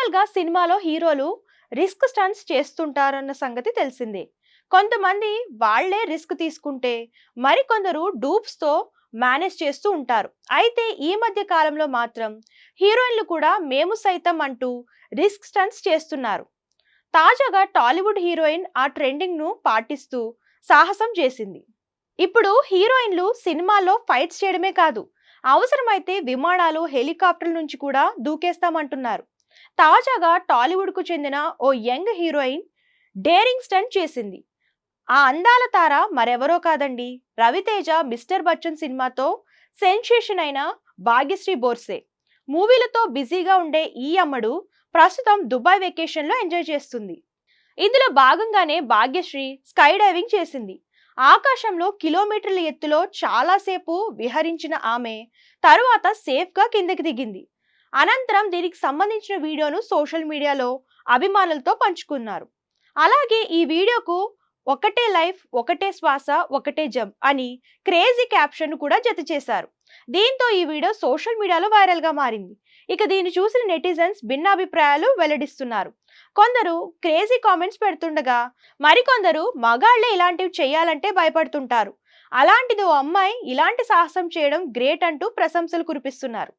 నార్మల్గా సినిమాలో హీరోలు రిస్క్ స్టంట్స్ చేస్తుంటారన్న సంగతి తెలిసిందే. కొంతమంది వాళ్ళే రిస్క్ తీసుకుంటే మరికొందరు డూప్స్తో మేనేజ్ చేస్తూ ఉంటారు. అయితే ఈ మధ్య కాలంలో మాత్రం హీరోయిన్లు కూడా మేము సైతం అంటూ రిస్క్ స్టంట్స్ చేస్తున్నారు. తాజాగా టాలీవుడ్ హీరోయిన్ ఆ ట్రెండింగ్ను పాటిస్తూ సాహసం చేసింది. ఇప్పుడు హీరోయిన్లు సినిమాల్లో ఫైట్స్ చేయడమే కాదు, అవసరమైతే విమానాలు హెలికాప్టర్ల నుంచి కూడా దూకేస్తామంటున్నారు. తాజాగా టాలీవుడ్కు చెందిన ఓ యంగ్ హీరోయిన్ డేరింగ్ స్టంట్ చేసింది. ఆ అందాల తార మరెవరో కాదండి, రవితేజ మిస్టర్ బచ్చన్ సినిమాతో సెన్సేషన్ అయిన భాగ్యశ్రీ బోర్సే. మూవీలతో బిజీగా ఉండే ఈ అమ్మడు ప్రస్తుతం దుబాయ్ వెకేషన్లో ఎంజాయ్ చేస్తుంది. ఇందులో భాగంగానే భాగ్యశ్రీ స్కై డైవింగ్ చేసింది. ఆకాశంలో కిలోమీటర్ల ఎత్తులో చాలాసేపు విహరించిన ఆమె తరువాత సేఫ్గా కిందకి దిగింది. అనంతరం దీనికి సంబంధించిన వీడియోను సోషల్ మీడియాలో అభిమానులతో పంచుకున్నారు. అలాగే ఈ వీడియోకు ఒకటే లైఫ్, ఒకటే శ్వాస, ఒకటే జంప్ అని క్రేజీ క్యాప్షన్ కూడా జత చేశారు. దీంతో ఈ వీడియో సోషల్ మీడియాలో వైరల్గా మారింది. ఇక దీన్ని చూసిన నెటిజన్స్ భిన్న అభిప్రాయాలు వెల్లడిస్తున్నారు. కొందరు క్రేజీ కామెంట్స్ పెడుతుండగా మరికొందరు మగాళ్లే ఇలాంటివి చేయాలంటే భయపడుతుంటారు, అలాంటిది ఓ అమ్మాయి ఇలాంటి సాహసం చేయడం గ్రేట్ అంటూ ప్రశంసలు కురిపిస్తున్నారు.